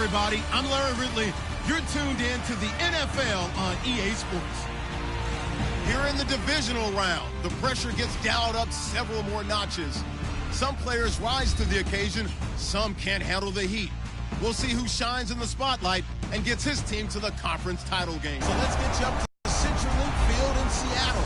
everybody. I'm Larry Ridley. You're tuned in to the NFL on EA Sports. Here in the divisional round, the pressure gets dialed up several more notches. Some players rise to the occasion, some can't handle the heat. We'll see who shines in the spotlight and gets his team to the conference title game. So let's get you up to the CenturyLink Field in Seattle.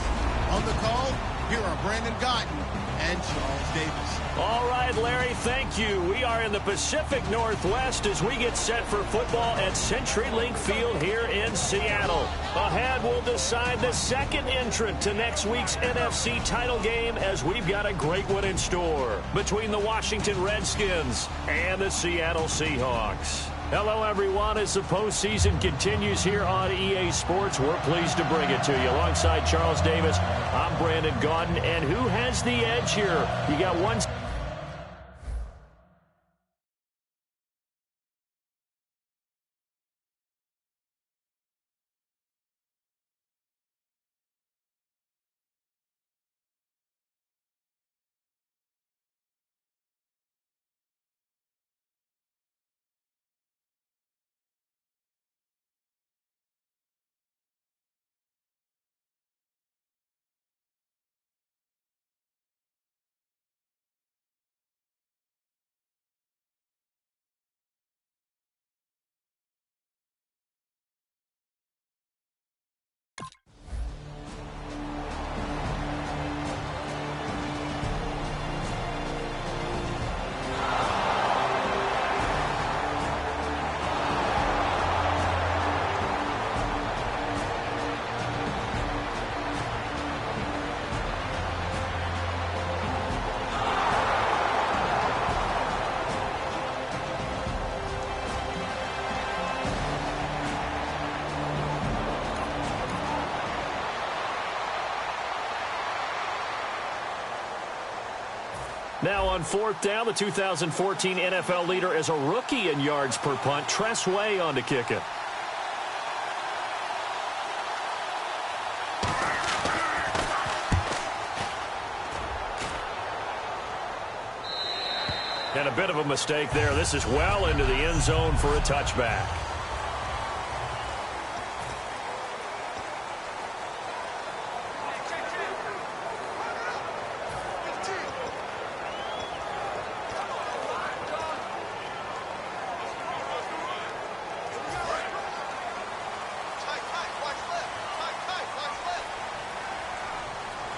On the call, here are Brandon Gotton and Charles Davis. All right, Larry, thank you. We are in the Pacific Northwest as we get set for football at CenturyLink Field here in Seattle. Ahead, we'll decide the second entrant to next week's NFC title game as we've got a great one in store between the Washington Redskins and the Seattle Seahawks. Hello, everyone. As the postseason continues here on EA Sports, we're pleased to bring it to you. Alongside Charles Davis, I'm Brandon Gaudin. And who has the edge here? You got one... Now on fourth down, the 2014 NFL leader is a rookie in yards per punt. Tress Way on to kick it. And a bit of a mistake there. This is well into the end zone for a touchback.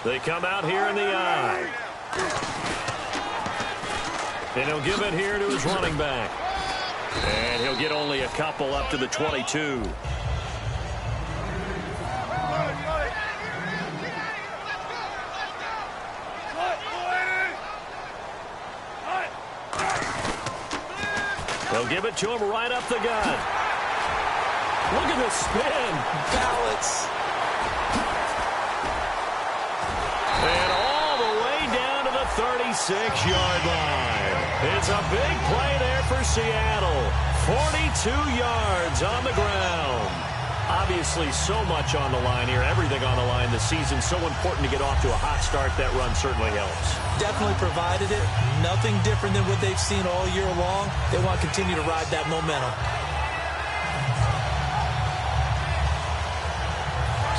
They come out here in the eye. And he'll give it here to his running back. And he'll get only a couple up to the 22. They'll give it to him right up the gut. Look at the spin. Balance. And all the way down to the 36-yard line. It's a big play there for Seattle. 42 yards on the ground. Obviously, so much on the line here. Everything on the line this season. So important to get off to a hot start. That run certainly helps. Definitely provided it. Nothing different than what they've seen all year long. They want to continue to ride that momentum.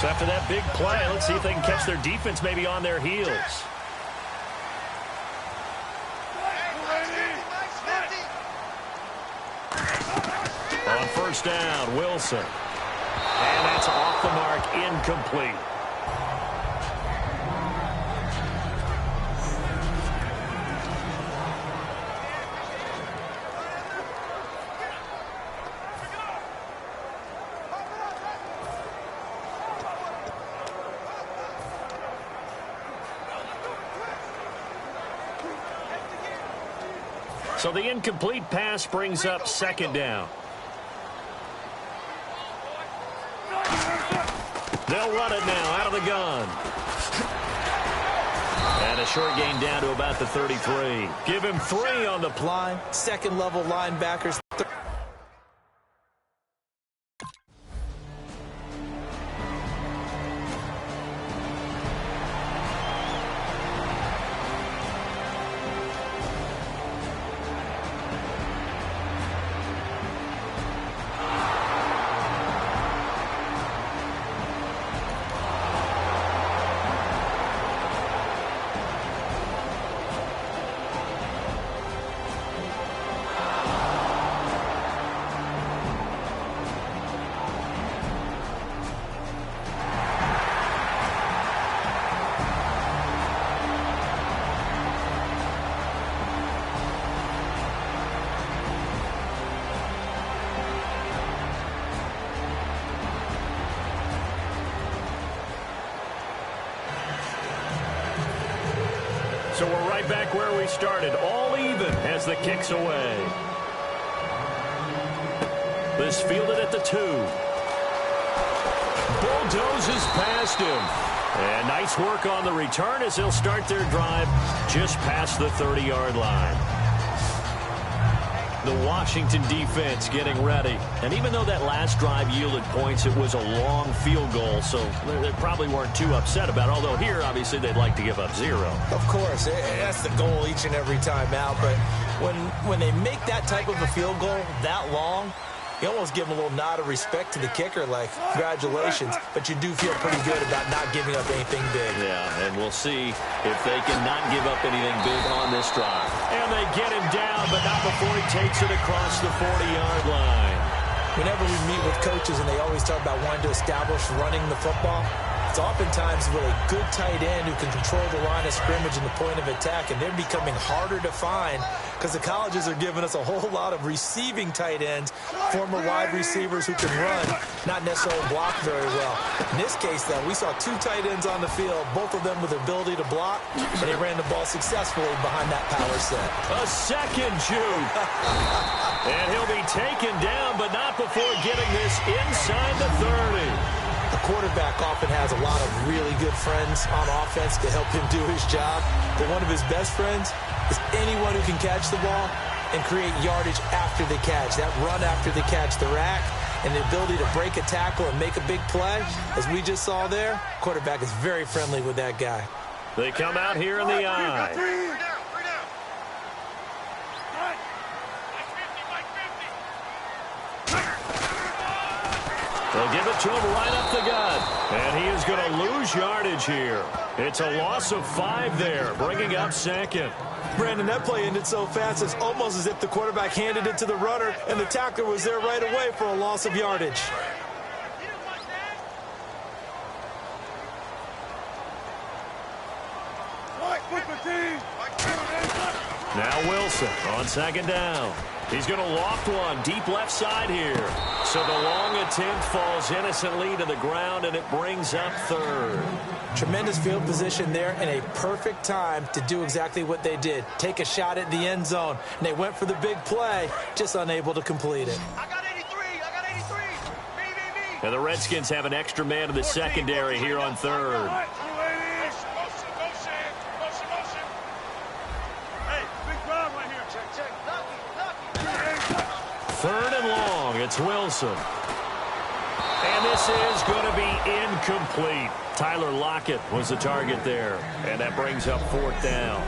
So after that big play, let's see if they can catch their defense maybe on their heels. On first down, Wilson. And that's off the mark, incomplete. So the incomplete pass brings up second down. They'll run it now out of the gun. And a short gain down to about the 33. Give him 3 on the line. Second-level linebackers. So we're right back where we started, all even as the kick's away. This fielded at the 2. Bulldozes past him. And nice work on the return as they'll start their drive just past the 30-yard line. The Washington defense getting ready. And even though that last drive yielded points, it was a long field goal, so they probably weren't too upset about it. Although here, obviously, they'd like to give up 0. Of course, that's the goal each and every time out. But when they make that type of a field goal that long, you almost give them a little nod of respect to the kicker, like, congratulations. But you do feel pretty good about not giving up anything big. Yeah, and we'll see if they can not give up anything big on this drive. And they get him down, but not before he takes it across the 40-yard line. Whenever we meet with coaches and they always talk about wanting to establish running the football, it's oftentimes with a good tight end who can control the line of scrimmage and the point of attack, and they're becoming harder to find because the colleges are giving us a whole lot of receiving tight ends, former wide receivers who can run, not necessarily block very well. In this case, though, we saw 2 tight ends on the field, both of them with the ability to block, and they ran the ball successfully behind that power set. A second juke. And he'll be taken down, but not before getting this inside the 30. A quarterback often has a lot of really good friends on offense to help him do his job. But one of his best friends is anyone who can catch the ball and create yardage after the catch. That run after the catch, the rack, and the ability to break a tackle and make a big play, as we just saw there, quarterback is very friendly with that guy. They come out here in the eye. They'll give it to him right up the gut. And he is going to lose yardage here. It's a loss of 5 there, bringing up second. Brandon, that play ended so fast, it's almost as if the quarterback handed it to the runner, and the tackler was there right away for a loss of yardage. Now Wilson on second down. He's going to loft one deep left side here. So the long attempt falls innocently to the ground, and it brings up 3rd. Tremendous field position there and a perfect time to do exactly what they did. Take a shot at the end zone. And they went for the big play, just unable to complete it. I got 83. I got 83. Me. And the Redskins have an extra man in the secondary here on 3rd. Third and long, it's Wilson. And this is going to be incomplete. Tyler Lockett was the target there. And that brings up 4th down.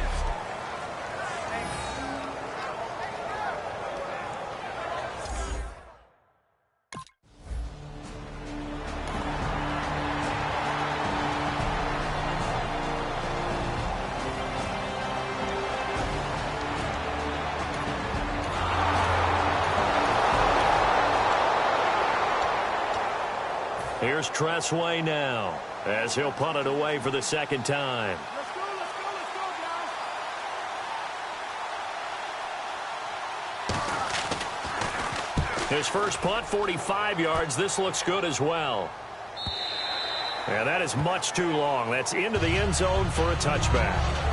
Here's Tressway now, as he'll punt it away for the 2nd time. His first punt, 45 yards. This looks good as well. And that is much too long. That's into the end zone for a touchback.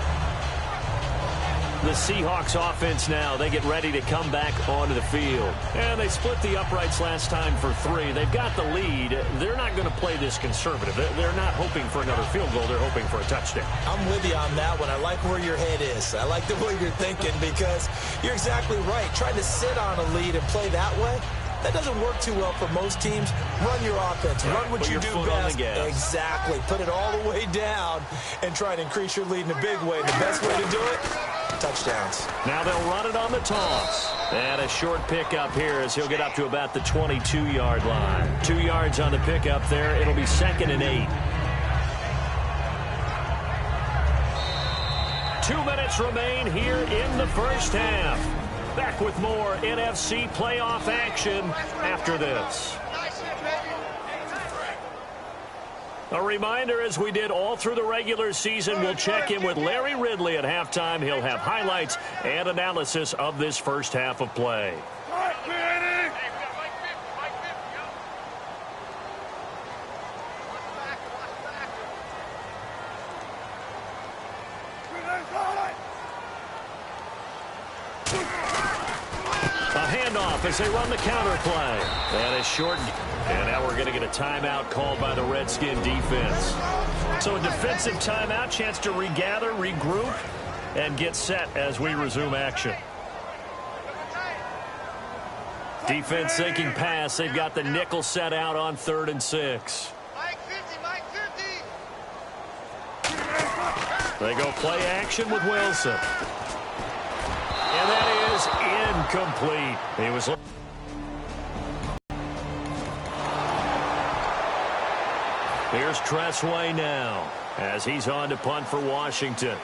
The Seahawks offense now, they get ready to come back onto the field. And they split the uprights last time for 3. They've got the lead. They're not going to play this conservative. They're not hoping for another field goal. They're hoping for a touchdown. I'm with you on that one. I like where your head is. I like the way you're thinking because you're exactly right. Trying to sit on a lead and play that way, that doesn't work too well for most teams. Run your offense. Run what you do best. Exactly. Put it all the way down and try to increase your lead in a big way. The best way to do it, touchdowns. Now they'll run it on the toss. And a short pickup here as he'll get up to about the 22-yard line. 2 yards on the pickup there. It'll be 2nd and 8. 2 minutes remain here in the first half. Back with more NFC playoff action after this. A reminder, as we did all through the regular season, we'll check in with Larry Ridley at halftime. He'll have highlights and analysis of this first half of play. off as they run the counter play. And a short. And now we're going to get a timeout called by the Redskin defense. So a defensive timeout, chance to regather, regroup, and get set as we resume action. Defense thinking pass. They've got the nickel set out on 3rd and 6. Mike 50, Mike 50. They go play action with Wilson. And that is incomplete. He was... Here's Tressway now as he's on to punt for Washington.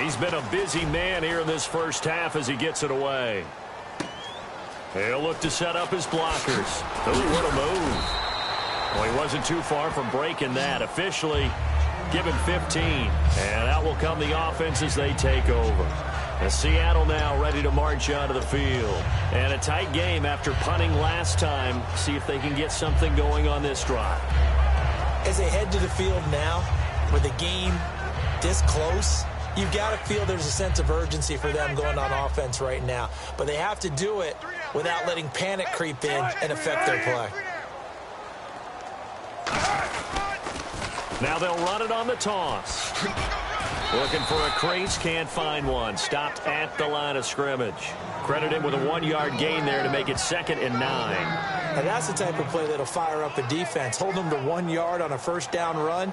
He's been a busy man here in this first half as he gets it away. He'll look to set up his blockers. Ooh, what a move. Well, he wasn't too far from breaking that. Officially given 15. And out will come the offense as they take over. And Seattle now ready to march onto the field. And a tight game after punting last time. See if they can get something going on this drive. As they head to the field now, with the game this close, you've got to feel there's a sense of urgency for them going on offense right now. But they have to do it without letting panic creep in and affect their play. Now they'll run it on the toss. Looking for a crease, can't find one. Stopped at the line of scrimmage. Credit him with a 1-yard gain there to make it 2nd and 9. And that's the type of play that'll fire up a defense. Hold them to 1 yard on a first down run.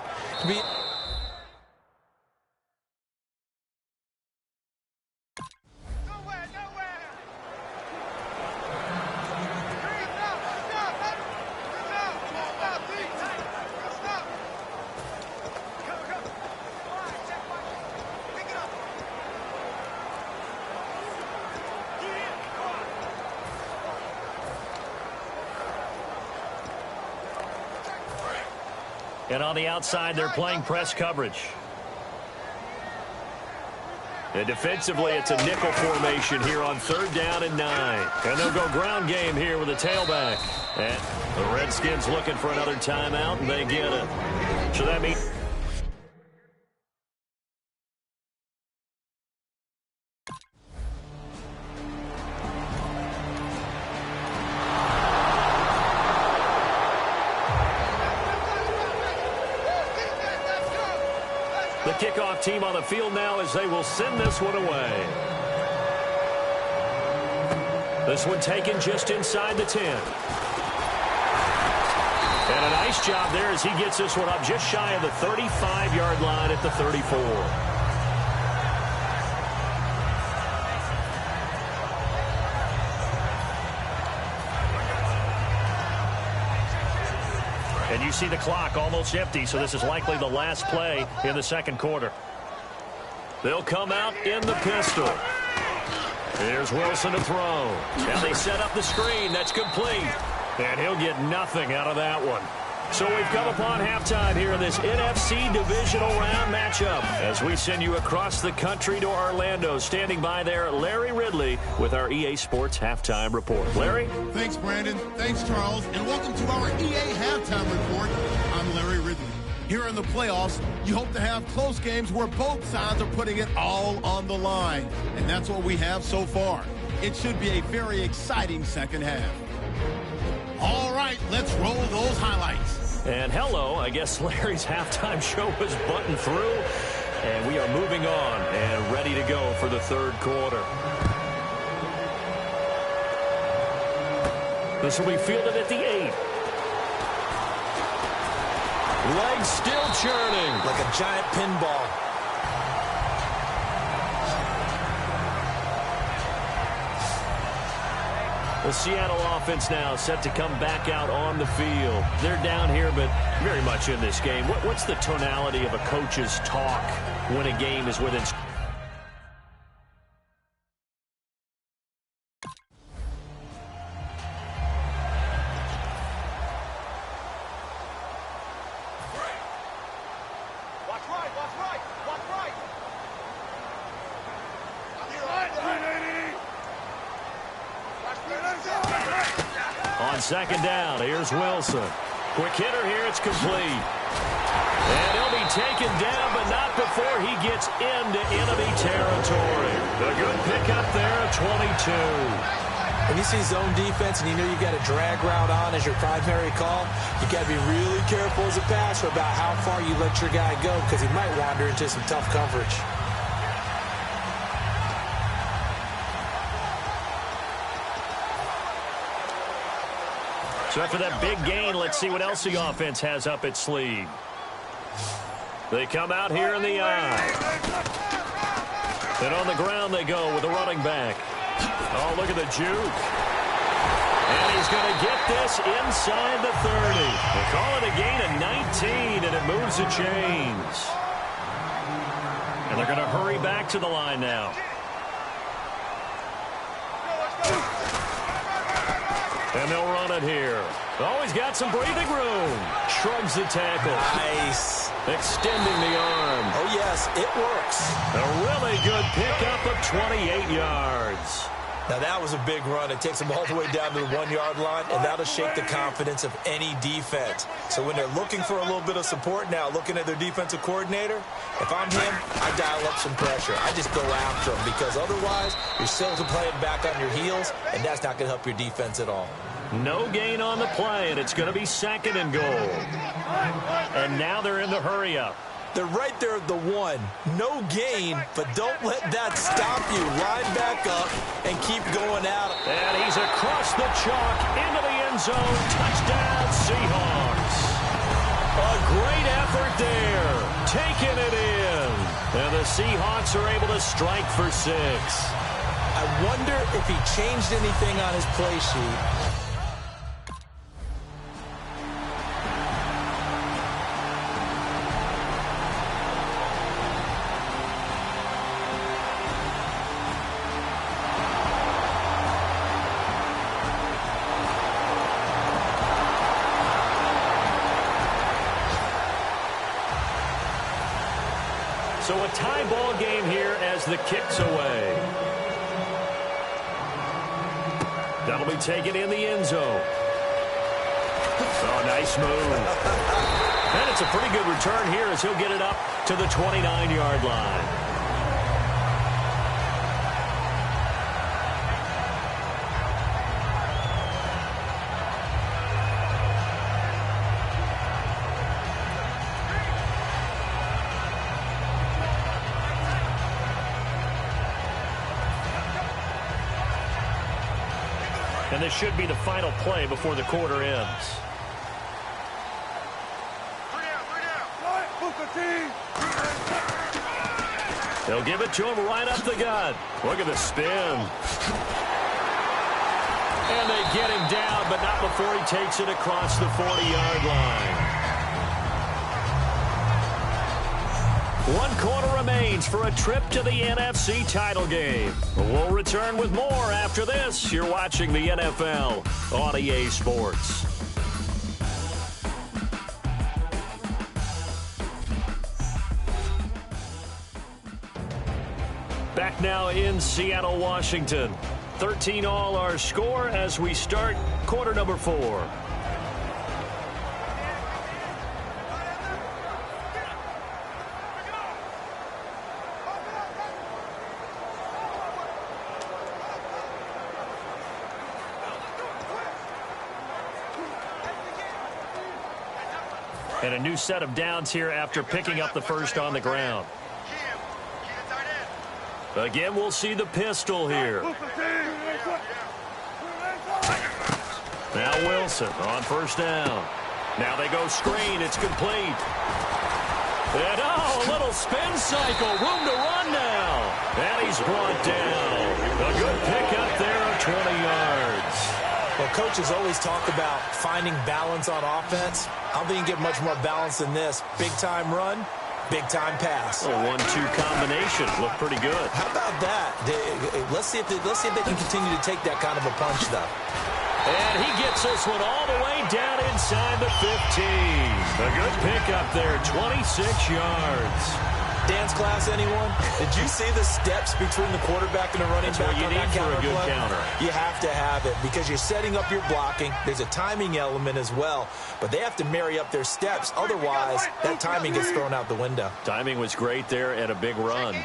And on the outside, they're playing press coverage. And defensively, it's a nickel formation here on 3rd down and 9. And they'll go ground game here with a tailback. And the Redskins looking for another timeout, and they get it. So that means... The kickoff team on the field now as they will send this one away. This one taken just inside the 10. And a nice job there as he gets this one up just shy of the 35-yard line at the 34. And you see the clock almost empty, so this is likely the last play in the 2nd quarter. They'll come out in the pistol. Here's Wilson to throw. Now they set up the screen. That's complete. And he'll get nothing out of that one. So we've come upon halftime here in this NFC Divisional Round matchup as we send you across the country to Orlando. Standing by there, Larry Ridley with our EA Sports Halftime Report. Larry? Thanks, Brandon. Thanks, Charles. And welcome to our EA Halftime Report. I'm Larry Ridley. Here in the playoffs, you hope to have close games where both sides are putting it all on the line. And that's what we have so far. It should be a very exciting second half. All right, let's roll those highlights. And hello, I guess Larry's halftime show was buttoned through. And we are moving on and ready to go for the 3rd quarter. This will be fielded at the 8. Legs still churning. Like a giant pinball. The Seattle offense now set to come back out on the field. They're down here, but very much in this game. What's the tonality of a coach's talk when a game is within... On 2nd down, here's Wilson. Quick hitter here. It's complete. And he'll be taken down, but not before he gets into enemy territory. A good pickup there at 22. When you see zone defense and you know you've got a drag route on as your primary call, you got to be really careful as a passer about how far you let your guy go because he might wander into some tough coverage. So after that big gain, let's see what else the offense has up its sleeve. They come out here in the eye. And on the ground they go with a running back. Oh, look at the juke. And he's going to get this inside the 30. They call it a gain of 19, and it moves the chains. And they're going to hurry back to the line now. And they'll run it here. Oh, he's got some breathing room. Shrugs the tackle. Nice. Extending the arm. Oh, yes, it works. A really good pickup of 28 yards. Now, that was a big run. It takes them all the way down to the 1-yard line, and that'll shake the confidence of any defense. So when they're looking for a little bit of support now, looking at their defensive coordinator, if I'm him, I dial up some pressure. I just go after them because otherwise you're still playing back on your heels, and that's not going to help your defense at all. No gain on the play, and it's going to be 2nd and goal. And now they're in the hurry-up. They're right there at the 1. No gain, but don't let that stop you. Line back up and keep going at it. And he's across the chalk into the end zone. Touchdown, Seahawks. A great effort there. Taking it in. And the Seahawks are able to strike for 6. I wonder if he changed anything on his play sheet. So a tie ball game here as the kick's away. That'll be taken in the end zone. Oh, nice move. And it's a pretty good return here as he'll get it up to the 29-yard line. And this should be the final play before the quarter ends. They'll give it to him right up the gut. Look at the spin. And they get him down, but not before he takes it across the 40-yard line. 1 quarter remains for a trip to the NFC title game. We'll return with more after this. You're watching the NFL on EA Sports. Back now in Seattle, Washington. 13 all our score as we start quarter number 4. And a new set of downs here after picking up the first on the ground. Again, we'll see the pistol here. Now Wilson on first down. Now they go screen. It's complete. And oh, a little spin cycle. Room to run now. And he's brought down. A good pickup there of 20 yards. Well, coaches always talk about finding balance on offense. I don't think you get much more balance than this. Big-time run, big-time pass. A 1-2 combination. Looked pretty good. How about that? Let's see if they can continue to take that kind of a punch, though. And he gets this one all the way down inside the 15. A good pickup there, 26 yards. Dance class, anyone? Did you see the steps between the quarterback and the running back on that counter play? Good counter. You have to have it because you're setting up your blocking. There's a timing element as well, but they have to marry up their steps. Otherwise, that timing gets thrown out the window. Timing was great there and a big run.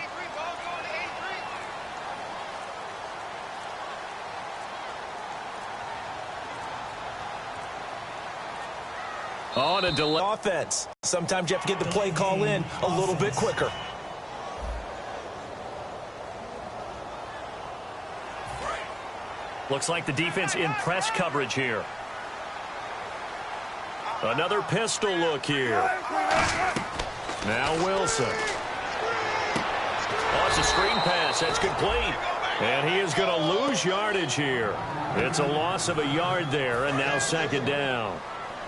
On a delay. Offense. Sometimes you have to get the play call in a little bit quicker. Looks like the defense in press coverage here. Another pistol look here. Now Wilson. Oh, it's a screen pass. That's complete. And he is going to lose yardage here. It's a loss of a yard there, and now second down.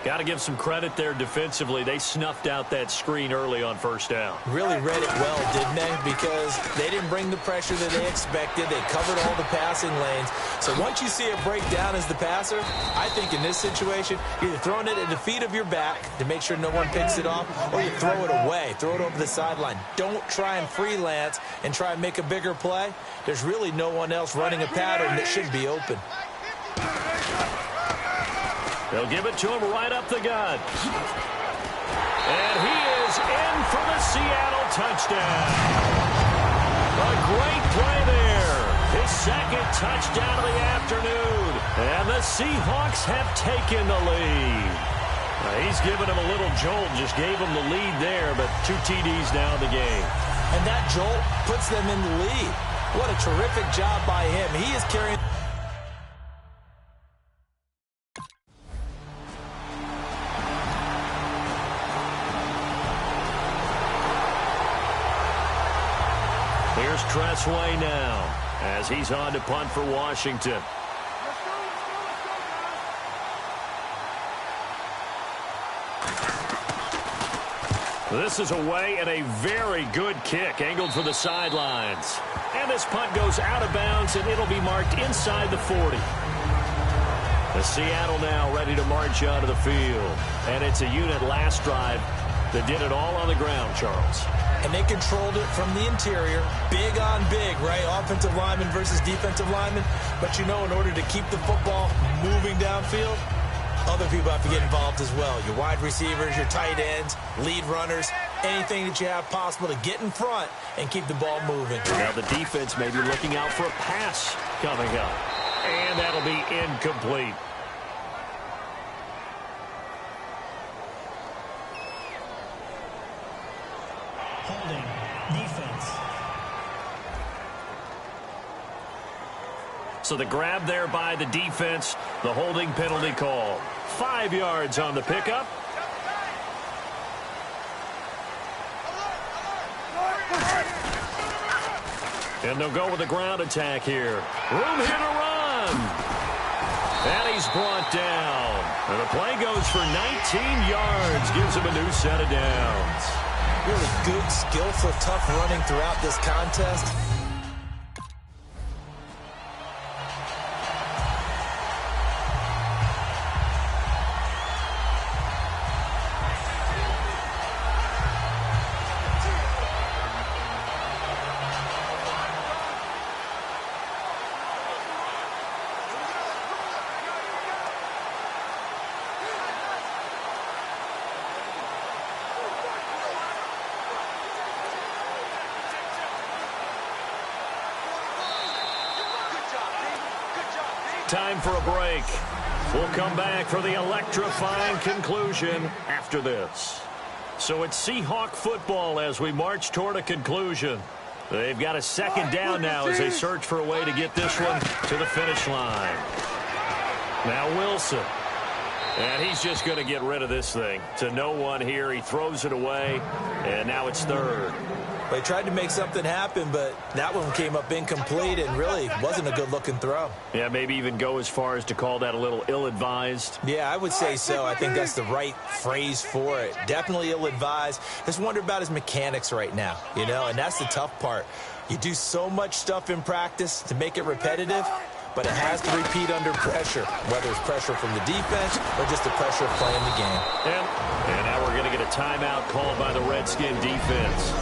Got to give some credit there defensively. They snuffed out that screen early on first down. Really read it well, didn't they? Because they didn't bring the pressure that they expected. They covered all the passing lanes. So once you see a breakdown as the passer, I think in this situation, you're either throwing it at the feet of your back to make sure no one picks it off, or you throw it away, throw it over the sideline. Don't try and freelance and try and make a bigger play. There's really no one else running a pattern that should be open. They'll give it to him right up the gut. And he is in for the Seattle touchdown. A great play there. His second touchdown of the afternoon. And the Seahawks have taken the lead. He's given him a little jolt, just gave him the lead there, but 2 TDs now in the game. And that jolt puts them in the lead. What a terrific job by him. He is carrying... Here's Tressway now as he's on to punt for Washington. This is away and a very good kick angled for the sidelines. And this punt goes out of bounds and it'll be marked inside the 40. The Seattle now ready to march out of the field. And it's a unit last drive that did it all on the ground, Charles. And they controlled it from the interior. Big on big, right? Offensive lineman versus defensive lineman. But you know, in order to keep the football moving downfield, other people have to get involved as well. Your wide receivers, your tight ends, lead runners, anything that you have possible to get in front and keep the ball moving. Now the defense may be looking out for a pass coming up. And that'll be incomplete. Holding defense. So the grab there by the defense, the holding penalty call. 5 yards on the pickup. And they'll go with a ground attack here. Room here to run. And he's brought down. And the play goes for 19 yards. Gives him a new set of downs. Really good, skillful, tough running throughout this contest. Time for a break. We'll come back for the electrifying conclusion after this. So it's Seahawk football as we march toward a conclusion. They've got a second down now as they search for a way to get this one to the finish line. Now Wilson. And he's just going to get rid of this thing. To no one here. He throws it away. And now it's third. They tried to make something happen, but that one came up incomplete and really wasn't a good-looking throw. Yeah, maybe even go as far as to call that a little ill-advised. Yeah, I would say so. I think that's the right phrase for it. Definitely ill-advised. Just wonder about his mechanics right now, you know, and that's the tough part. You do so much stuff in practice to make it repetitive, but it has to repeat under pressure, whether it's pressure from the defense or just the pressure of playing the game. And now we're going to get a timeout called by the Redskin defense.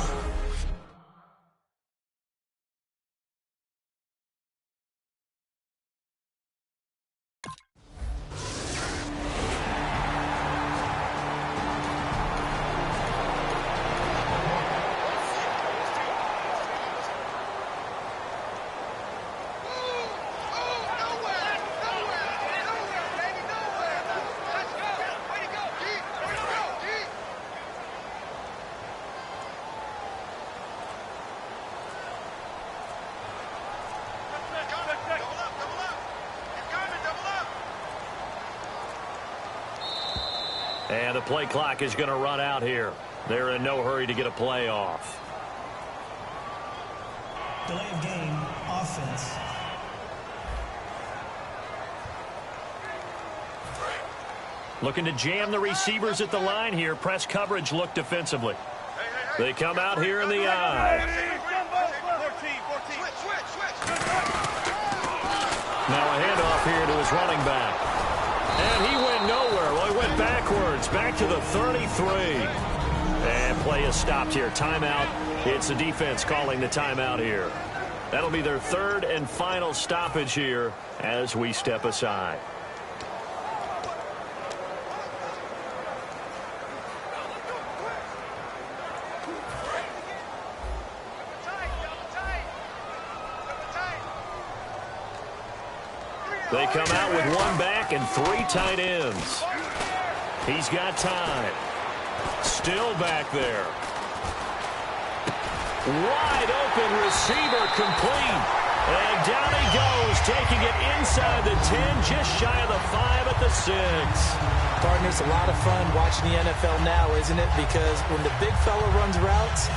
And the play clock is going to run out here. They're in no hurry to get a play off. Delay of game, offense. Looking to jam the receivers at the line here. Press coverage look defensively. They come out here in the eye. Now a handoff here to his running back. And he went nowhere. Well, he went backwards, back to the 33. And play is stopped here. Timeout. It's the defense calling the timeout here. That'll be their third and final stoppage here as we step aside. They come out with one back and three tight ends. He's got time. Still back there. Wide open receiver complete. And down he goes, taking it inside the 10, just shy of the 5 at the 6. Partner, it's a lot of fun watching the NFL now, isn't it? Because when the big fella runs routes,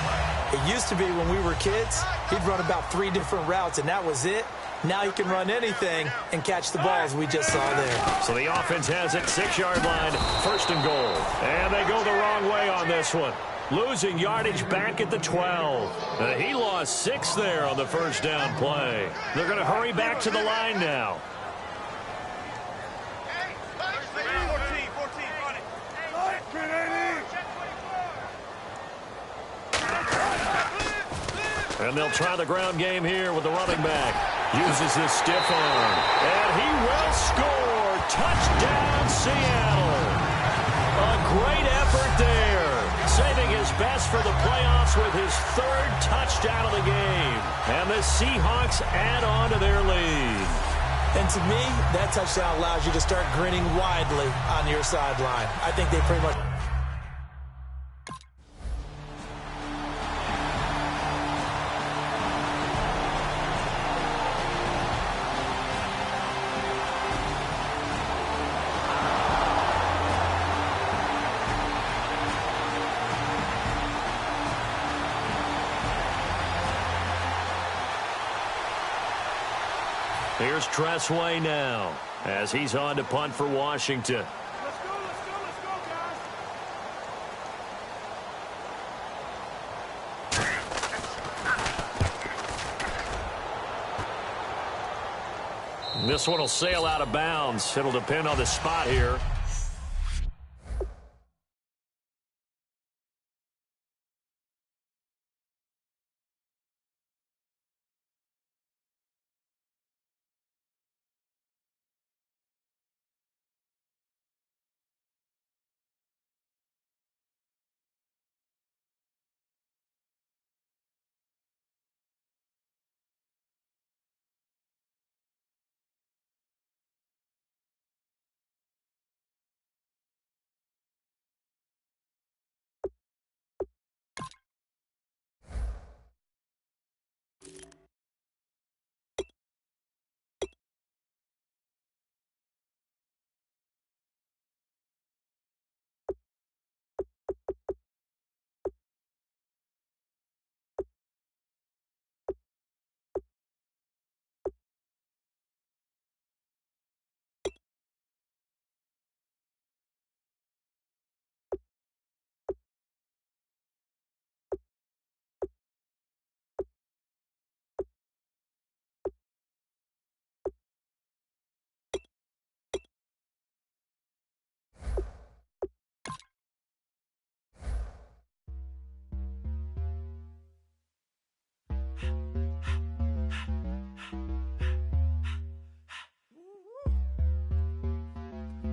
it used to be when we were kids, he'd run about 3 different routes, and that was it. Now he can run anything and catch the balls we just saw there. So the offense has it, 6-yard line, first and goal. And they go the wrong way on this one. Losing yardage back at the 12. He lost 6 there on the first down play. They're going to hurry back to the line now. And they'll try the ground game here with the running back. Uses his stiff arm. And he will score. Touchdown, Seattle. A great effort there. Saving his best for the playoffs with his 3rd touchdown of the game. And the Seahawks add on to their lead. And to me, that touchdown allows you to start grinning widely on your sideline. I think they pretty much... Here's Tressway now as he's on to punt for Washington. Let's go, guys. This one will sail out of bounds. It'll depend on the spot here.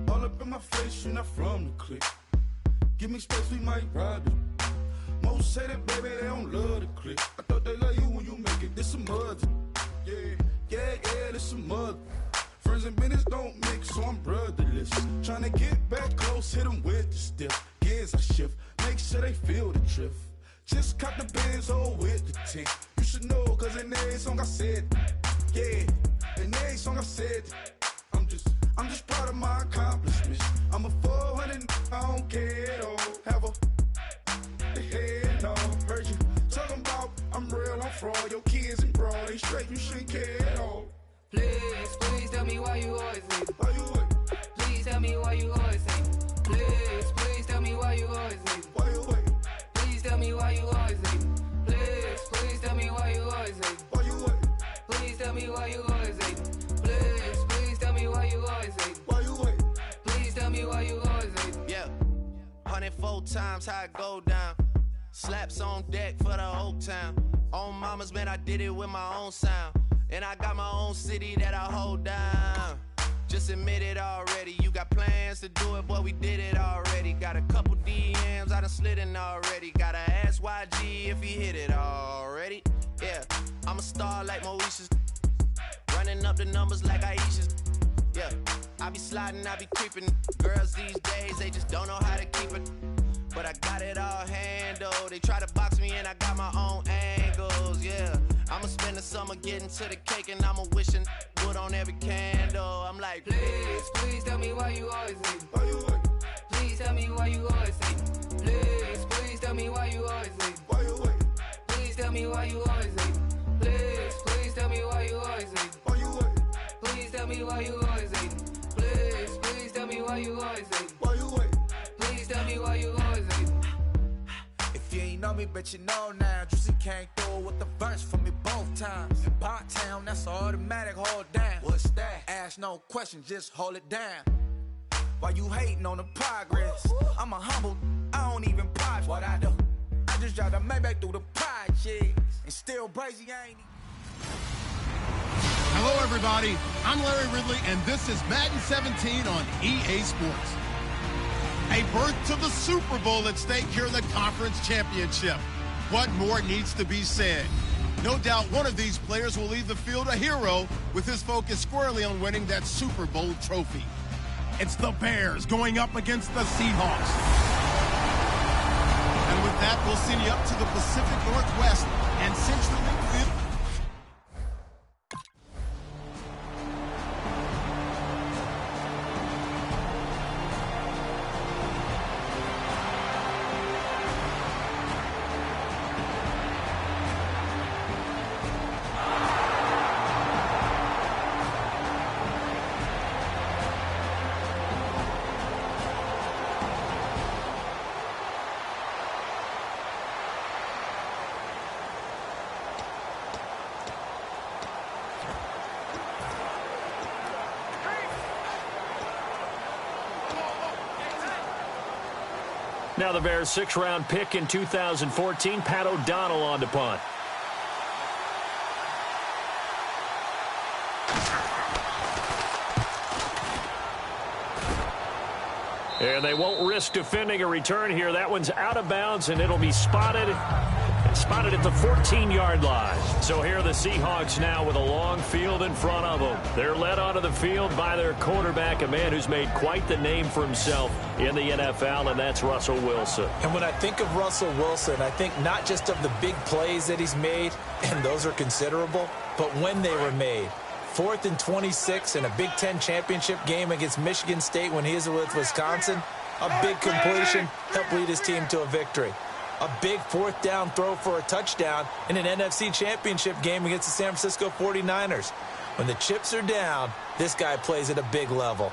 All up in my face, you're not from the clique. Give me space, we might ride it. Most say that, baby, they don't love the clique. I thought they love you when you make it. This some mud. Yeah, this some mud. Friends and business don't mix, so I'm brotherless. Tryna get back close, hit them with the stiff. Gears I shift, make sure they feel the drift. Just caught the Benz, oh, with the tint. You should know, cause in every song I said, yeah, in every song I said, I'm just proud of my accomplishments. I'm a 400 I don't care, though. Have a head, no. Heard you talking about I'm real, I'm fraud. Your kids and broad, they straight, you shouldn't care at all. Please tell me why you always leave. Why you wait? Please tell me why you always leave. Please tell me why you always leave. Why you wait? Please tell me why you always leave. Please tell me why you always leave. Why you wait? Please tell me why you always leave. Please tell me why you always leave. Why you wait? Please tell me why you always leave. Yeah, 104 times how it go down. Slaps on deck for the whole town. On mamas, man, I did it with my own sound. And I got my own city that I hold down. Just admit it already. You got plans to do it, boy, we did it already. Got a couple DMs, I done slid in already. Gotta ask YG if he hit it already. Yeah, I'm a star like Moesha's. Running up the numbers like Aisha's. Yeah, I be sliding, I be creeping. Girls these days, they just don't know how to keep it. But I got it all handled. They try to box me in, I got my own angles, yeah. I'ma spend the summer getting to the cake and I'ma wishing wood on every candle. I'm like, Please tell me why you always leave. Why you wait? Please tell me why you always leave. Please tell me why you always leave. Why you wait? Please tell me why you always leave. Please tell me why you always leave. Why you wait? Please tell me why you always leave. Please tell me why you always leave. Why you wait? Please tell me why you always leave. If you ain't know me, bet you know now. Juicy came through with the verse for me both times. In Bot Town, that's automatic, hold down. What's that? Ask no question, just hold it down. Why you hating on the progress? I'm a humble, I don't even pause what I do. I just drive the Maybach through the projects. And still brazy, I ain't. Hello, everybody. I'm Larry Ridley, and this is Madden 17 on EA Sports. A berth to the Super Bowl at stake here in the Conference Championship. What more needs to be said? No doubt one of these players will leave the field a hero with his focus squarely on winning that Super Bowl trophy. It's the Bears going up against the Seahawks. And with that, we'll send you up to the Pacific Northwest and Central Field. Now the Bears' 6th-round pick in 2014, Pat O'Donnell on to punt. And they won't risk defending a return here. That one's out of bounds, and it'll be spotted at the 14-yard line. So here are the Seahawks now with a long field in front of them. They're led onto the field by their quarterback, a man who's made quite the name for himself in the NFL, and that's Russell Wilson. And when I think of Russell Wilson, I think not just of the big plays that he's made, and those are considerable, but when they were made. 4th and 26 in a Big Ten championship game against Michigan State when he was with Wisconsin. A big completion helped lead his team to a victory. A big 4th down throw for a touchdown in an NFC championship game against the San Francisco 49ers. When the chips are down, this guy plays at a big level.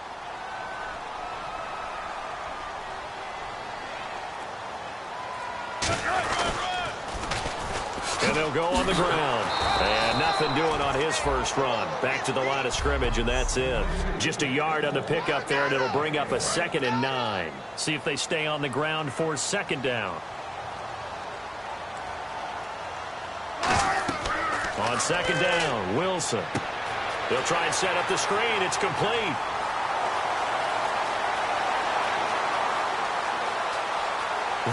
And they'll go on the ground. And nothing doing on his first run. Back to the line of scrimmage, and that's it. Just a yard on the pickup there, and it'll bring up a 2nd and 9. See if they stay on the ground for 2nd down. On 2nd down, Wilson. They'll try and set up the screen. It's complete.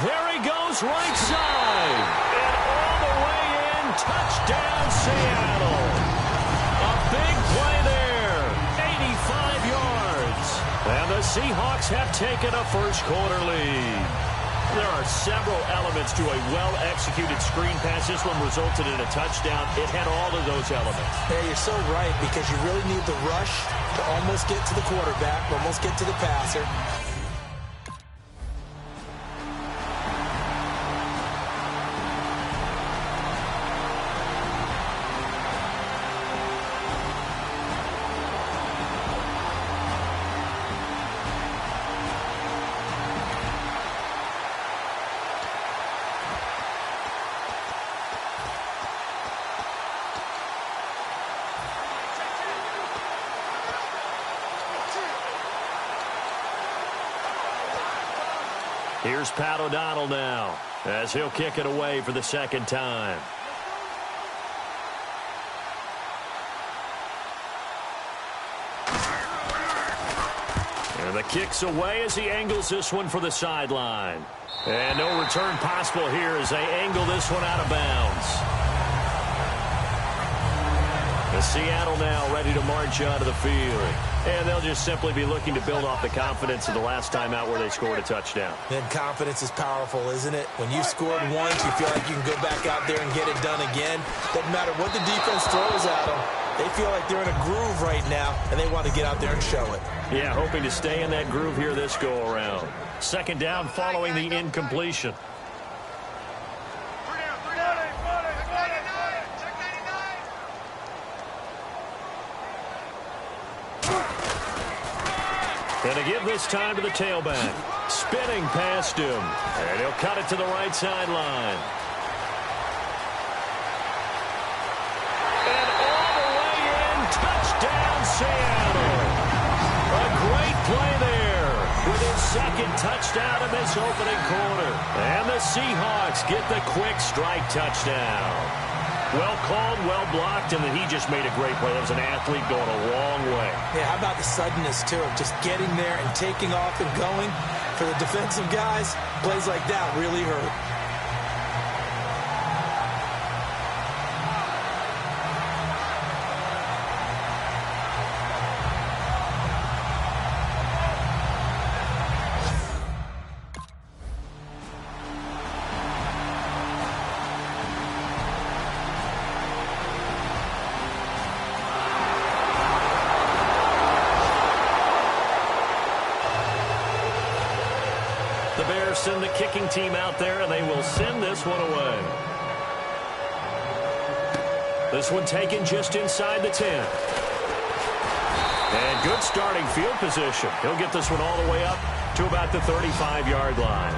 There he goes, right side. And all the way in, touchdown, Seattle. A big play there, 85 yards. And the Seahawks have taken a first-quarter lead. There are several elements to a well-executed screen pass. This one resulted in a touchdown. It had all of those elements. Yeah, you're so right, because you really need the rush to almost get to the quarterback, almost get to the passer. Here's Pat O'Donnell now as he'll kick it away for the second time. And the kick's away as he angles this one for the sideline. And no return possible here as they angle this one out of bounds. The Seattle now ready to march onto the field. And they'll just simply be looking to build off the confidence of the last time out where they scored a touchdown. And confidence is powerful, isn't it? When you've scored once, you feel like you can go back out there and get it done again. Doesn't matter what the defense throws at them. They feel like they're in a groove right now, and they want to get out there and show it. Yeah, hoping to stay in that groove here this go-around. Second down following the incompletion. And to give this time to the tailback. Spinning past him. And he'll cut it to the right sideline. And all the way in. Touchdown, Seattle. A great play there with his second touchdown in this opening quarter. And the Seahawks get the quick strike touchdown. Well called, well blocked, and then he just made a great play. That was an athlete going a long way. Yeah, how about the suddenness, too, of just getting there and taking off and going? For the defensive guys, plays like that really hurt. The Bears send the kicking team out there, and they will send this one away. This one taken just inside the 10. And good starting field position. He'll get this one all the way up to about the 35-yard line.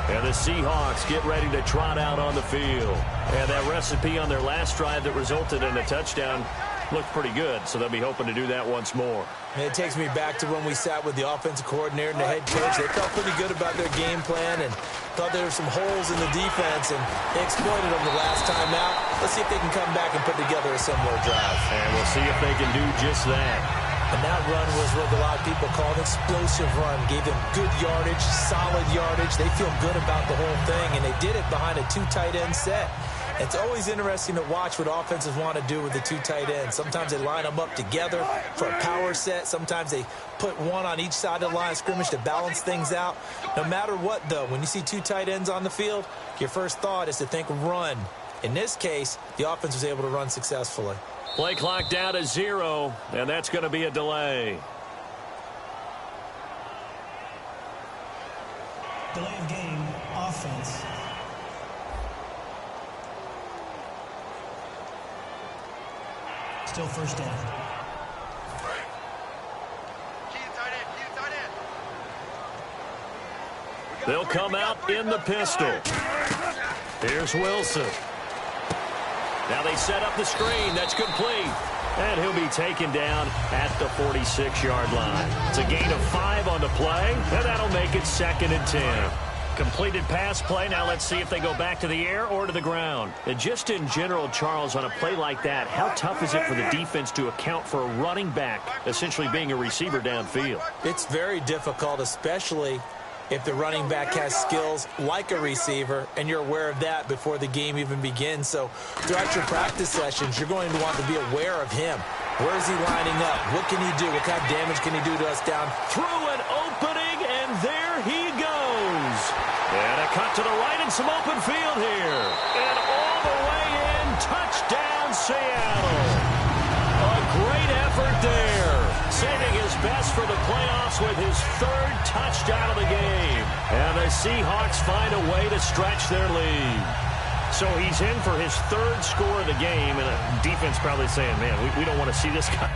And the Seahawks get ready to trot out on the field. And that recipe on their last drive that resulted in a touchdown looked pretty good, so they'll be hoping to do that once more. And it takes me back to when we sat with the offensive coordinator and the head coach. They felt pretty good about their game plan and thought there were some holes in the defense, and they exploited them the last time out. Let's see if they can come back and put together a similar drive. And we'll see if they can do just that. And that run was what a lot of people call an explosive run. Gave them good yardage, solid yardage. They feel good about the whole thing, and they did it behind a two tight end set. It's always interesting to watch what offenses want to do with the two tight ends. Sometimes they line them up together for a power set. Sometimes they put one on each side of the line of scrimmage to balance things out. No matter what, though, when you see two tight ends on the field, your first thought is to think run. In this case, the offense was able to run successfully. Play clock down to 0, and that's going to be a delay. Delay of game, offense. Still first down. They'll come out in the pistol. Here's Wilson. Now they set up the screen. That's complete. And he'll be taken down at the 46-yard line. It's a gain of 5 on the play, and that'll make it 2nd and 10. Completed pass play. Now let's see if they go back to the air or to the ground. And just in general, Charles, on a play like that, how tough is it for the defense to account for a running back essentially being a receiver downfield? It's very difficult, especially if the running back has skills like a receiver, and you're aware of that before the game even begins. So throughout your practice sessions, you're going to want to be aware of him. Where is he lining up? What can he do? What kind of damage can he do to us down? Through an opening, and there he goes. And a cut to the right and some open field here. And all the way in, touchdown Seattle. A great effort there. Saving his best for the playoffs with his 3rd touchdown of the game. And the Seahawks find a way to stretch their lead. So he's in for his 3rd score of the game, and a defense probably saying, man, we don't want to see this guy.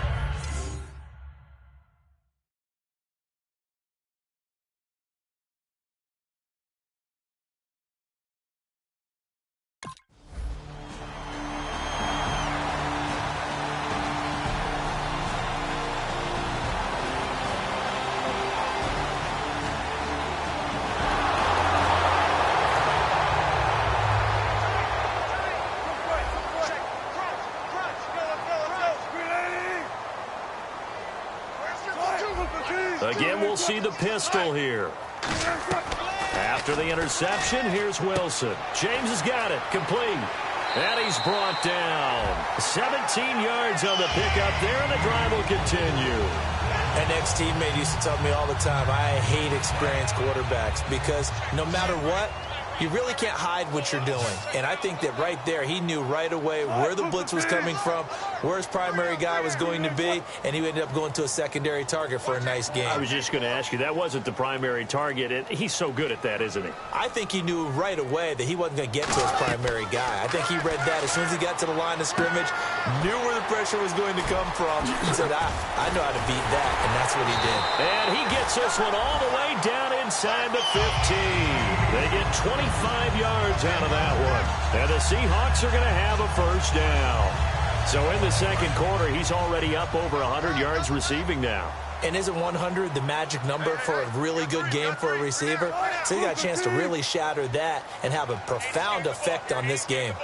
Again, we'll see the pistol here. After the interception, here's Wilson. James has got it. Complete. And he's brought down. 17 yards on the pickup there, and the drive will continue. An ex-teammate used to tell me all the time, I hate experienced quarterbacks because no matter what, you really can't hide what you're doing. And I think that right there, he knew right away where the blitz was coming from, where his primary guy was going to be, and he ended up going to a secondary target for a nice game. I was just going to ask you, that wasn't the primary target, and he's so good at that, isn't he? I think he knew right away that he wasn't going to get to his primary guy. I think he read that as soon as he got to the line of scrimmage, knew where the pressure was going to come from, and said, I know how to beat that, and that's what he did. And he gets this one all the way down inside the 15. They get 25 yards out of that one. And the Seahawks are going to have a first down. So in the second quarter, he's already up over 100 yards receiving now. And isn't 100 the magic number for a really good game for a receiver? So he got a chance to really shatter that and have a profound effect on this game.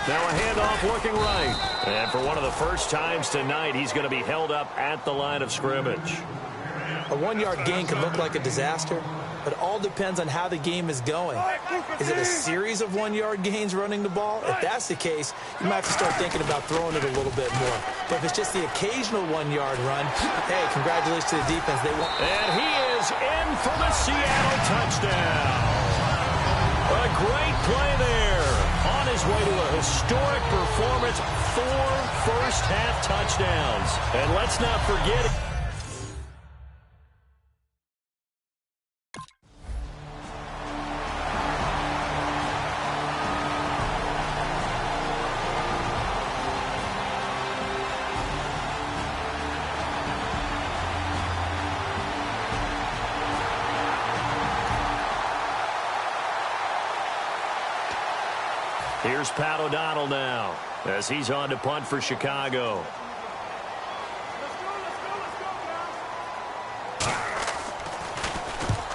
Now a handoff working right. And for one of the first times tonight, he's going to be held up at the line of scrimmage. A 1-yard gain can look like a disaster, but it all depends on how the game is going. Is it a series of 1-yard gains running the ball? If that's the case, you might have to start thinking about throwing it a little bit more. But if it's just the occasional 1-yard run, hey, congratulations to the defense. They won. And he is in for the Seattle touchdown. A great play there. On his way to a historic performance, 4 first-half touchdowns. And let's not forget it. Here's Pat O'Donnell now as he's on to punt for Chicago.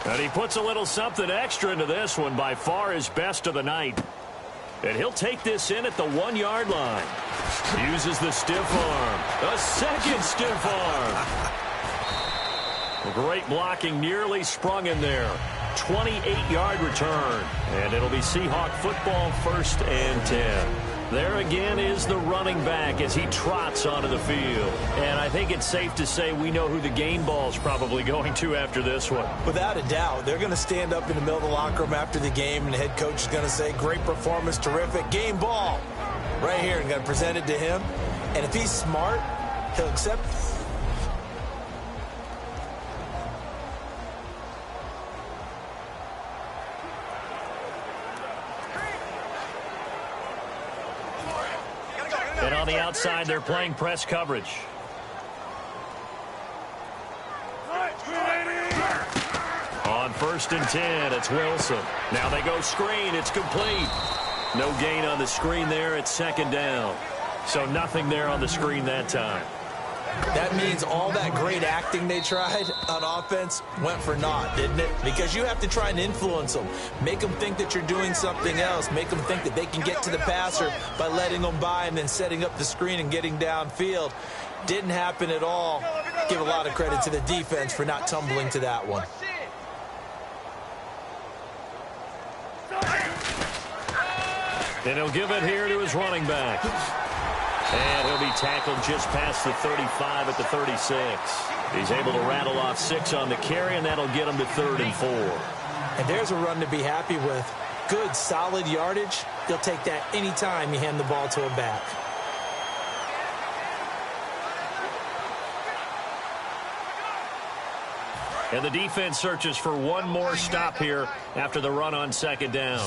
And he puts a little something extra into this one, by far his best of the night. And he'll take this in at the 1-yard line. Uses the stiff arm. A second stiff arm. Great blocking, nearly sprung in there. 28-yard return. And it'll be Seahawk football, 1st and 10. There again is the running back as he trots onto the field. And I think it's safe to say we know who the game ball's probably going to after this one. Without a doubt, they're going to stand up in the middle of the locker room after the game, and the head coach is going to say, great performance, terrific, game ball. Right here, and going to present it to him. And if he's smart, he'll accept. And on the outside, they're playing press coverage. On 1st and 10, it's Wilson. Now they go screen. It's complete. No gain on the screen there. It's 2nd down. So nothing there on the screen that time. That means all that great acting they tried on offense went for naught, didn't it? Because you have to try and influence them. Make them think that you're doing something else. Make them think that they can get to the passer by letting them by and then setting up the screen and getting downfield. Didn't happen at all. Give a lot of credit to the defense for not tumbling to that one. And he'll give it here to his running back. And he'll be tackled just past the 35 at the 36. He's able to rattle off 6 on the carry, and that'll get him to 3rd and 4. And there's a run to be happy with. Good, solid yardage. He'll take that anytime you hand the ball to a back. And the defense searches for one more stop here after the run on 2nd down.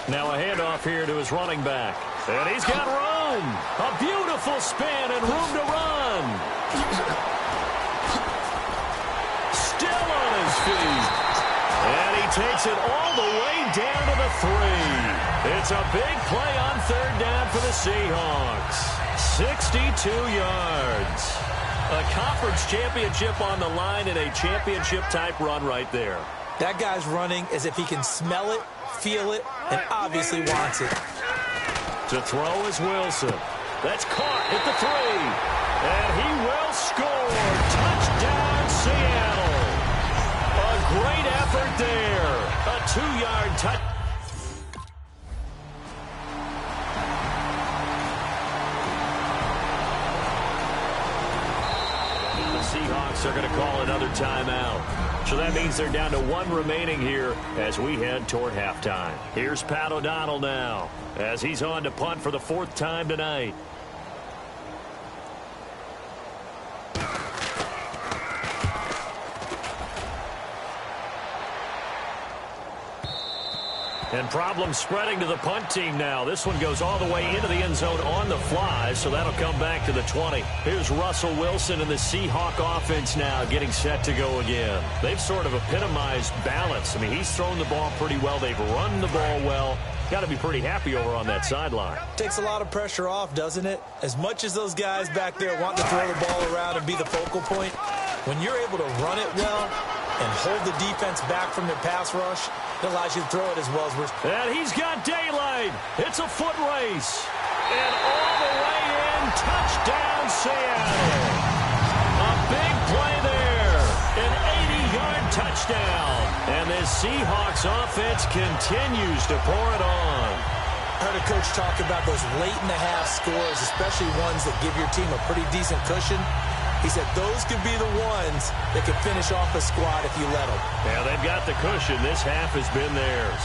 Now a handoff here to his running back. And he's got room. A beautiful spin and room to run. Still on his feet. And he takes it all the way down to the 3. It's a big play on 3rd down for the Seahawks. 62 yards. A conference championship on the line and a championship-type run right there. That guy's running as if he can smell it, feel it, and obviously wants it. To throw is Wilson. That's caught at the 3. And he will score. Touchdown, Seattle. A great effort there. A 2-yard touch. The Seahawks are going to call another timeout. So that means they're down to 1 remaining here as we head toward halftime. Here's Pat O'Donnell now as he's on to punt for the 4th time tonight. And problems spreading to the punt team now. This one goes all the way into the end zone on the fly, so that'll come back to the 20. Here's Russell Wilson and the Seahawk offense now getting set to go again. They've sort of epitomized balance. I mean, he's thrown the ball pretty well. They've run the ball well. Got to be pretty happy over on that sideline. Takes a lot of pressure off, doesn't it? As much as those guys back there want to throw the ball around and be the focal point, when you're able to run it well and hold the defense back from their pass rush, it allows you to throw it as well as we're... And he's got daylight. It's a foot race. And all the way in, touchdown Seattle. A big play there. An 80-yard touchdown. And this Seahawks offense continues to pour it on. I heard a coach talk about those late-in-the-half scores, especially ones that give your team a pretty decent cushion. He said those could be the ones that could finish off a squad if you let them. Yeah, they've got the cushion. This half has been theirs.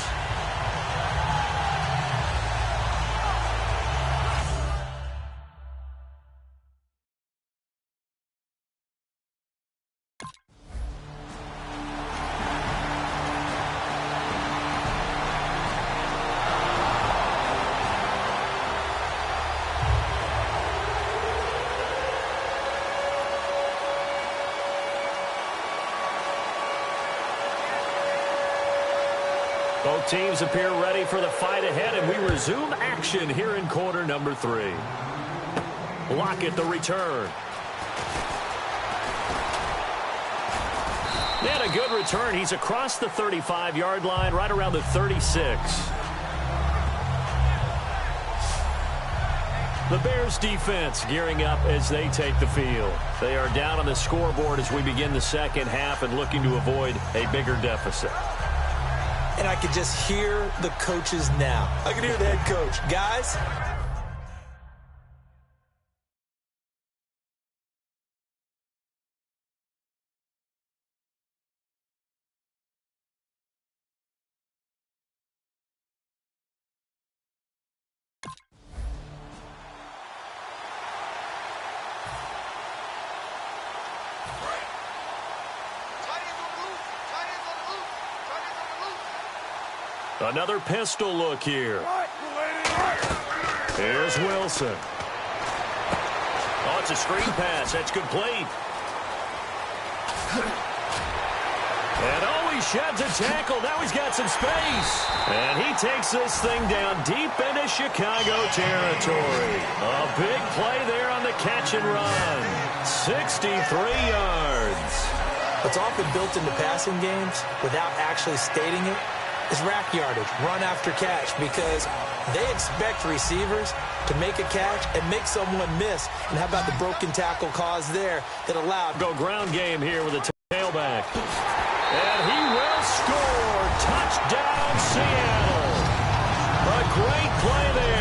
Both teams appear ready for the fight ahead, and we resume action here in quarter number 3. Lockett the return. And a good return. He's across the 35-yard line, right around the 36. The Bears defense gearing up as they take the field. They are down on the scoreboard as we begin the second half and looking to avoid a bigger deficit. And I could just hear the coaches now. I can hear the head coach. Guys, another pistol look here. Here's Wilson. Oh, it's a screen pass. That's complete. And oh, he sheds a tackle. Now he's got some space. And he takes this thing down deep into Chicago territory. A big play there on the catch and run. 63 yards. what's often built into passing games without actually stating it is rack yardage, run after catch, because they expect receivers to make a catch and make someone miss. And how about the broken tackle cause there that allowed... Go ground game here with a tailback. And he will score. Touchdown, Seattle. A great play there.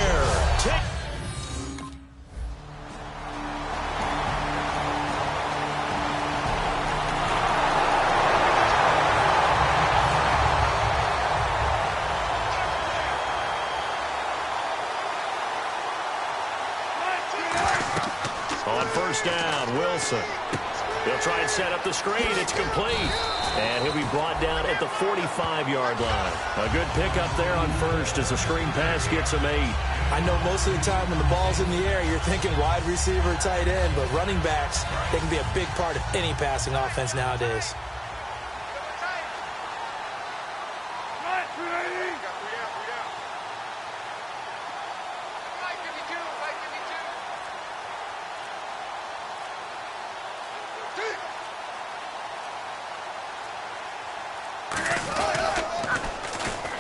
On first down, Wilson. He'll try and set up the screen. It's complete. And he'll be brought down at the 45-yard line. A good pickup there on first as the screen pass gets him 8. I know most of the time when the ball's in the air, you're thinking wide receiver, tight end, but running backs, they can be a big part of any passing offense nowadays.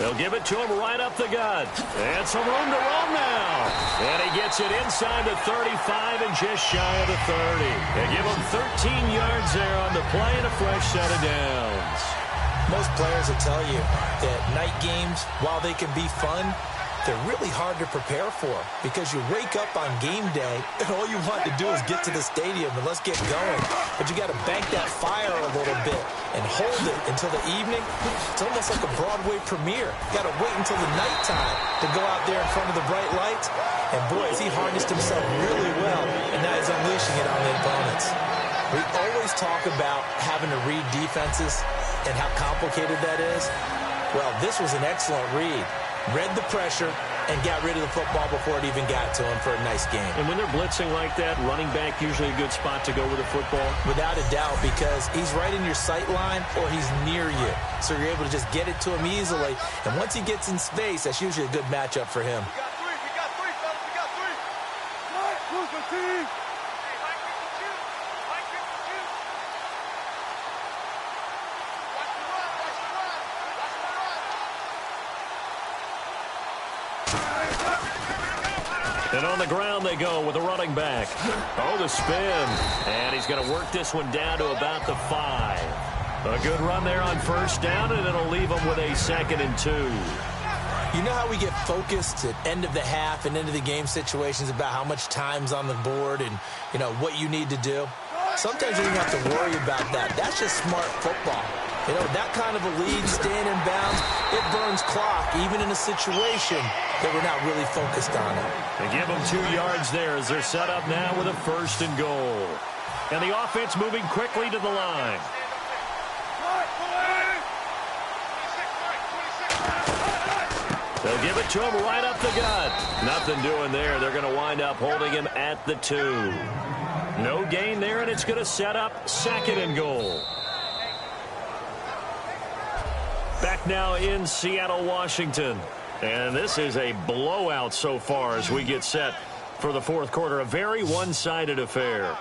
They'll give it to him right up the gut. And some room to roam now. And he gets it inside the 35 and just shy of the 30. They give him 13 yards there on the play and a fresh set of downs. Most players will tell you that night games, while they can be fun, they're really hard to prepare for because you wake up on game day and all you want to do is get to the stadium and let's get going. But you got to bank that fire a little bit and hold it until the evening. It's almost like a Broadway premiere. You got to wait until the nighttime to go out there in front of the bright lights. And boy, has he harnessed himself really well, and now he's unleashing it on the opponents. We always talk about having to read defenses and how complicated that is. Well, this was an excellent read. Read the pressure and got rid of the football before it even got to him for a nice game. And when they're blitzing like that, running back usually a good spot to go with the football? Without a doubt, because he's right in your sight line or he's near you. So you're able to just get it to him easily. And once he gets in space, that's usually a good matchup for him. We got three, fellas. We got three. Who's the team? Hey, Mike, shoot. Mike, shoot. Watch the run. Watch the run. Watch the run. And on the ground they go with a running back. Oh, the spin. And he's going to work this one down to about the 5. A good run there on first down, and it'll leave him with a 2nd and 2. You know how we get focused at end of the half and end of the game situations about how much time's on the board and, you know, what you need to do? Sometimes you don't have to worry about that. That's just smart football. You know, that kind of a lead, staying in bounds, it burns clock, even in a situation that we're not really focused on it. They give them 2 yards there as they're set up now with a 1st and goal. And the offense moving quickly to the line. They'll give it to him right up the gut. Nothing doing there. They're going to wind up holding him at the 2. No gain there, and it's going to set up 2nd and goal. Back now in Seattle, Washington. And this is a blowout so far as we get set for the 4th quarter. A very one-sided affair.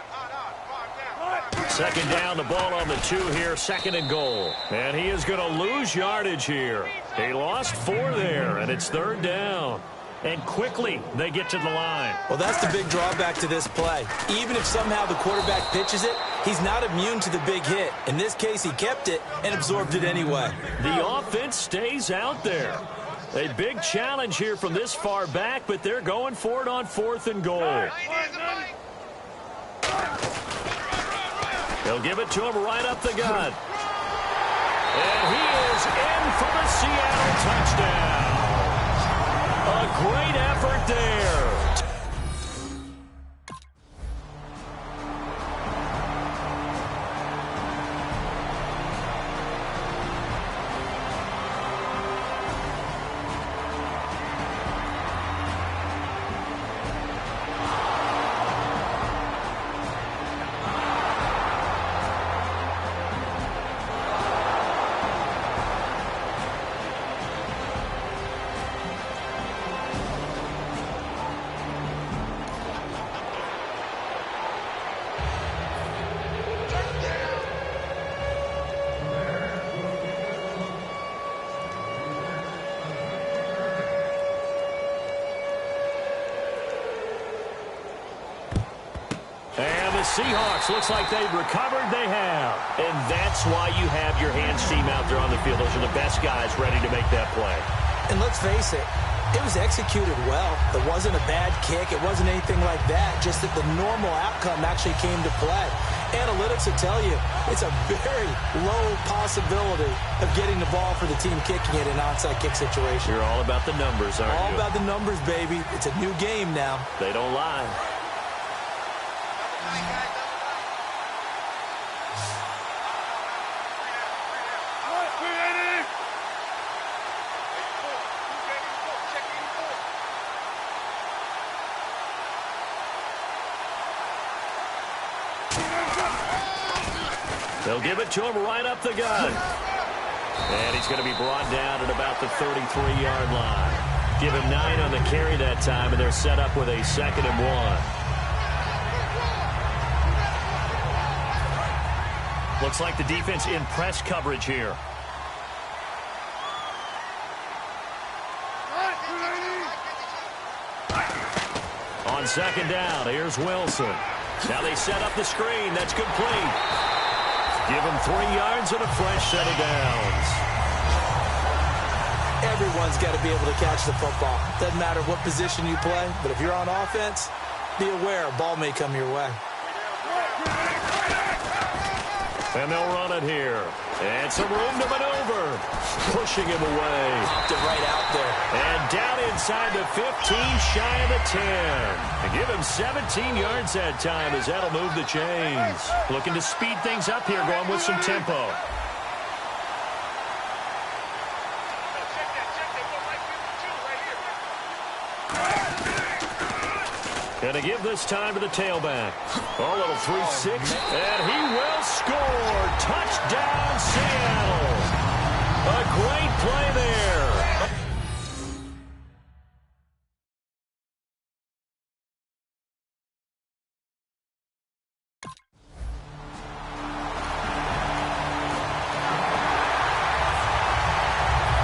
2nd down, the ball on the 2 here, 2nd and goal. And he is going to lose yardage here. He lost 4 there, and it's 3rd down. And quickly they get to the line. Well, that's the big drawback to this play. Even if somehow the quarterback pitches it, he's not immune to the big hit. In this case, he kept it and absorbed it anyway. The offense stays out there. A big challenge here from this far back, but they're going for it on 4th and goal. They'll give it to him right up the gut. And he is in for the Seattle touchdown. A great effort there. Seahawks, looks like they've recovered. They have. And that's why you have your hands team out there on the field. Those are the best guys ready to make that play. And let's face it, it was executed well. It wasn't a bad kick. It wasn't anything like that. Just that the normal outcome actually came to play. Analytics will tell you it's a very low possibility of getting the ball for the team kicking it in an onside kick situation. You're all about the numbers, aren't you? All about the numbers, baby. It's a new game now. They don't lie. They'll give it to him right up the gut. And he's going to be brought down at about the 33-yard line. Give him 9 on the carry that time, and they're set up with a 2nd and 1. Looks like the defense in press coverage here. on second down. Here's Wilson. Now they set up the screen. That's complete. Give him 3 yards and a fresh set of downs. Everyone's got to be able to catch the football. Doesn't matter what position you play, but if you're on offense, be aware a ball may come your way. And they'll run it here. And some room to maneuver. Pushing him away. Popped it right out there. And down inside the 15, shy of the 10. And give him 17 yards that time as that'll move the chains. Looking to speed things up here, going with some tempo. Going to give this time to the tailback. A little 3-6, and he will score. Touchdown, Seattle. A great play there.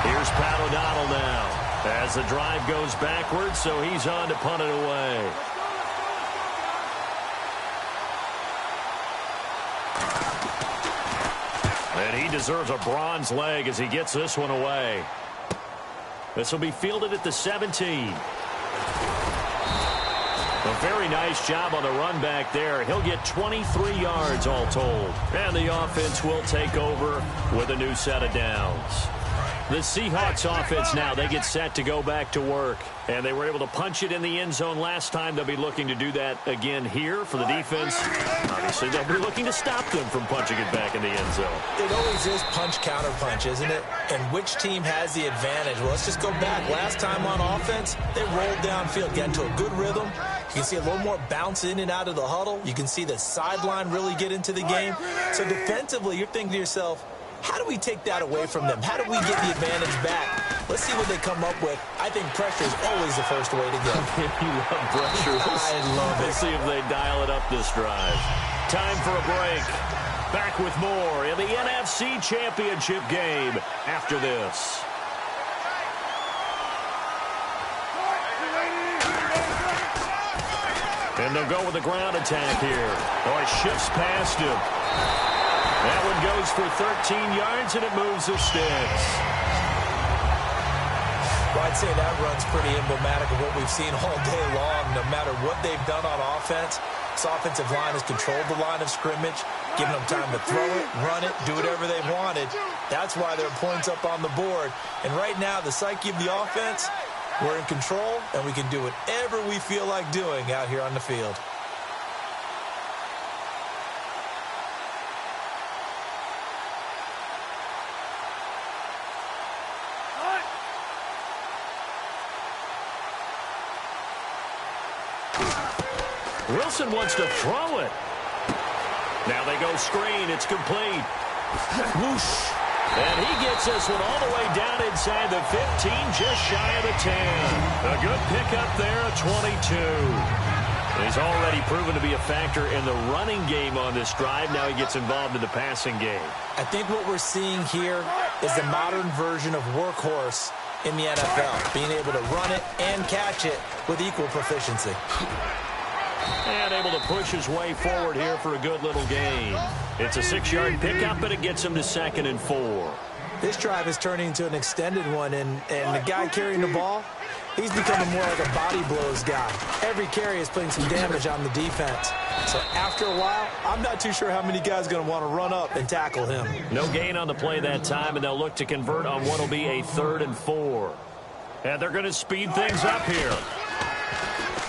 Here's Pat O'Donnell now as the drive goes backwards, so he's on to punt it away. And he deserves a bronze leg as he gets this one away. This will be fielded at the 17. A very nice job on the run back there. He'll get 23 yards all told. And the offense will take over with a new set of downs. The Seahawks offense now, they get set to go back to work. And they were able to punch it in the end zone last time. They'll be looking to do that again here for the defense. Obviously, they'll be looking to stop them from punching it back in the end zone. It always is punch-counter-punch, isn't it? And which team has the advantage? Well, let's just go back. Last time on offense, they rolled downfield, got into a good rhythm. You can see a little more bounce in and out of the huddle. You can see the sideline really get into the game. So defensively, you're thinking to yourself, how do we take that away from them? How do we get the advantage back? Let's see what they come up with. I think pressure is always the first way to go. You love pressure. I love it. Let's see if they dial it up this drive. Time for a break. Back with more in the NFC Championship game after this. And they'll go with the ground attack here. Oh, it shifts past him. That one goes for 13 yards, and it moves the sticks. Well, I'd say that run's pretty emblematic of what we've seen all day long. No matter what they've done on offense, this offensive line has controlled the line of scrimmage, giving them time to throw it, run it, do whatever they wanted. That's why there are points up on the board. And right now, the psyche of the offense, we're in control, and we can do whatever we feel like doing out here on the field. Wilson wants to throw it. Now they go screen. It's complete. Whoosh. And he gets this one all the way down inside the 15, just shy of the 10. A good pickup there at 22. He's already proven to be a factor in the running game on this drive. Now he gets involved in the passing game. I think what we're seeing here is the modern version of workhorse in the NFL, being able to run it and catch it with equal proficiency. And able to push his way forward here for a good little gain. It's a 6-yard pickup, but it gets him to 2nd and 4. This drive is turning into an extended one, and the guy carrying the ball, he's becoming more like a body blows guy. Every carry is putting some damage on the defense. So after a while, I'm not too sure how many guys are going to want to run up and tackle him. No gain on the play that time, and they'll look to convert on what will be a 3rd and 4. And they're going to speed things up here.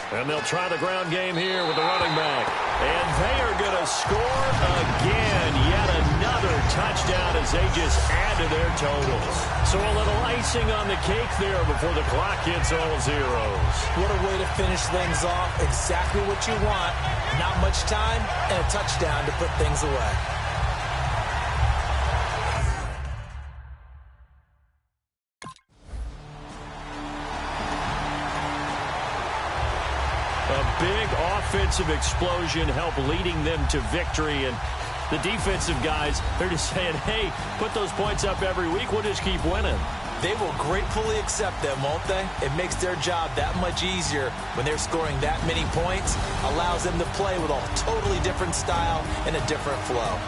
And they'll try the ground game here with the running back. And they are going to score again. Yet another touchdown as they just add to their totals. So a little icing on the cake there before the clock hits all zeros. What a way to finish things off. Exactly what you want. Not much time and a touchdown to put things away. Big offensive explosion helped leading them to victory. And the defensive guys, they're just saying, hey, put those points up every week. We'll just keep winning. They will gratefully accept them, won't they? It makes their job that much easier when they're scoring that many points, allows them to play with a totally different style and a different flow.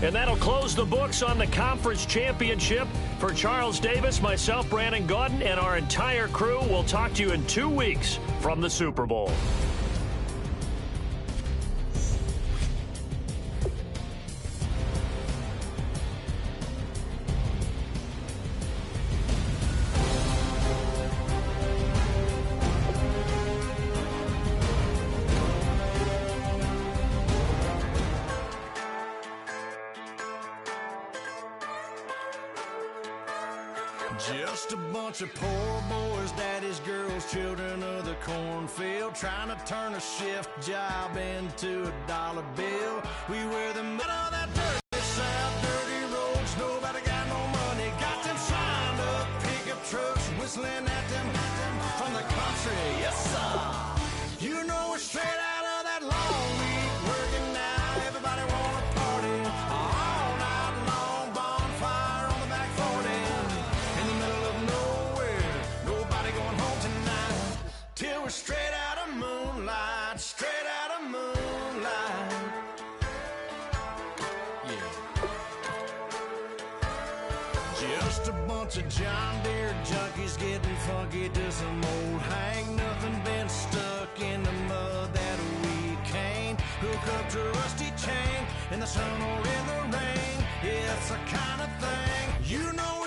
And that'll close the books on the conference championship. For Charles Davis, myself, Brandon Gaudin, and our entire crew, we'll talk to you in 2 weeks from the Super Bowl. Just a bunch of poor boys, daddies, girls, children of the cornfield, trying to turn a shift job into a dollar bill. We wear the mud of that dirty south, dirty roads, nobody got no money. Got them signed up, pickup trucks, whistling at them from the country. Yes, sir. You know we're straight out of that long week working now. Everybody wanna party all night long, bonfire on the back 40. In the middle of nowhere, nobody going home tonight. Till we're straight out of moonlight, straight out of moonlight. Yeah. Just a bunch of John Deere junkies getting funky to some old hang. Nothing been stuck in the mud that we can't hook up to a rusty chain in the sun or in the rain. Yeah, it's the kind of thing you know